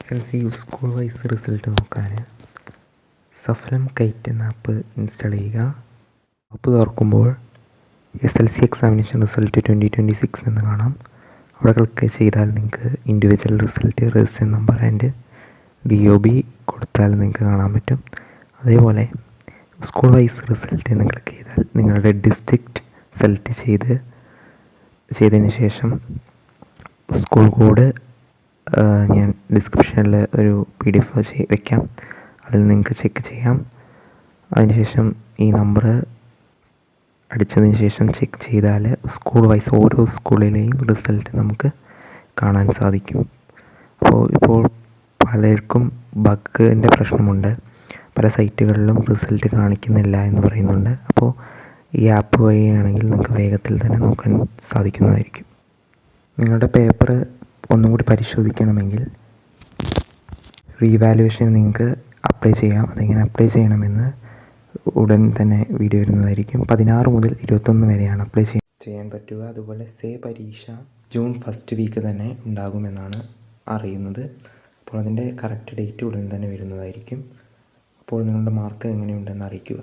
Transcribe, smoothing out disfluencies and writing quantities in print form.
SSLC school vice result നോക്കാൻ സഫലം KITE എന്ന app install ചെയ്യുക. ആപ്പ് തുറക്കുമ്പോൾ SSLC എക്സാമിനേഷൻ റിസൾട്ട് 2026 എന്ന് കാണാം. അവിടെ ക്ലിക്ക് ചെയ്താൽ നിങ്ങൾക്ക് individual result, register number and DOB കൊടുത്താൽ നിങ്ങൾക്ക് കാണാൻ പറ്റും. അതേപോലെ സ്കൂൾ വൈസ് റിസൾട്ട് എന്ന് ക്ലിക്ക് ചെയ്താൽ നിങ്ങളുടെ ഡിസ്ട്രിക്റ്റ് സെലക്ട് ചെയ്തതിന് ശേഷം സ്കൂൾ കോഡ് ഞാൻ ഡിസ്ക്രിപ്ഷനിൽ ഒരു PDF വെക്കാം, അതിൽ നിങ്ങൾക്ക് ചെക്ക് ചെയ്യാം. അതിനുശേഷം ഈ നമ്പർ അടിച്ചതിന് ശേഷം ചെക്ക് ചെയ്താൽ സ്കൂൾ വൈസ് ഓരോ സ്കൂളിലെയും റിസൾട്ട് നമുക്ക് കാണാൻ സാധിക്കും. ഇപ്പോൾ പലർക്കും ബഗ്ഗിൻ്റെ പ്രശ്നമുണ്ട്, പല സൈറ്റുകളിലും റിസൾട്ട് കാണിക്കുന്നില്ല എന്ന് പറയുന്നുണ്ട്. അപ്പോൾ ഈ ആപ്പ് വഴിയാണെങ്കിൽ നിങ്ങൾക്ക് വേഗത്തിൽ തന്നെ നോക്കാൻ സാധിക്കുന്നതായിരിക്കും. നിങ്ങളുടെ പേപ്പർ ഒന്നും കൂടി പരിശോധിക്കണമെങ്കിൽ റീവാലുവേഷൻ നിങ്ങൾക്ക് അപ്ലൈ ചെയ്യാം. അതെങ്ങനെ അപ്ലൈ ചെയ്യണമെന്ന് ഉടൻ തന്നെ വീഡിയോ വരുന്നതായിരിക്കും. 16 മുതൽ 21 വരെയാണ് അപ്ലൈ ചെയ്യാൻ പറ്റുക. അതുപോലെ പരീക്ഷ ജൂൺ ഫസ്റ്റ് വീക്ക് തന്നെ ഉണ്ടാകുമെന്നാണ് അറിയുന്നത്. അപ്പോൾ അതിൻ്റെ കറക്റ്റ് ഡേറ്റ് ഉടൻ തന്നെ വരുന്നതായിരിക്കും. അപ്പോൾ നിങ്ങളുടെ മാർക്ക് എങ്ങനെയുണ്ടെന്ന് അറിയിക്കുക.